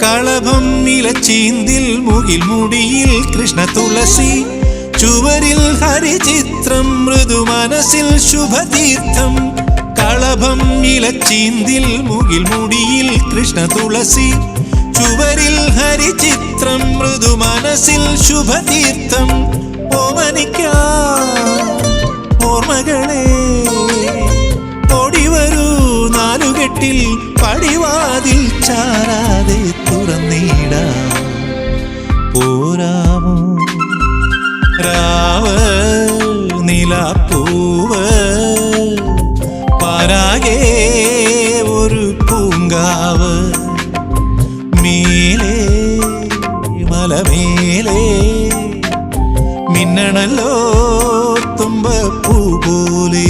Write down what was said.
കളഭം ഇലച്ചീന്തിൽ മുകിൽ മുടിയിൽ കൃഷ്ണ തുളസി ചുവരിൽ ഹരിചിത്രം മൃദു മനസ്സിൽ ശുഭതീർത്ഥം കളഭം ഇലച്ചീന്തിൽ മുകിൽ മുടിയിൽ കൃഷ്ണ തുളസി ചുവരിൽ ഹരിചിത്രം മൃദു മനസ്സിൽ ശുഭതീർത്ഥം ഓർമ്മകളെ ഓടിവരൂ നാലുകെട്ടിൽ പടിവാതിൽ ചാരാതെ തുറന്നിടാം പോരാമോ രാവ് നിലാപ്പൂവ് പാരാകെ ഒരു പൂങ്കാവ് മേലേ മലമേലേ മിന്നണല്ലോ തുമ്പപ്പൂ പോലെ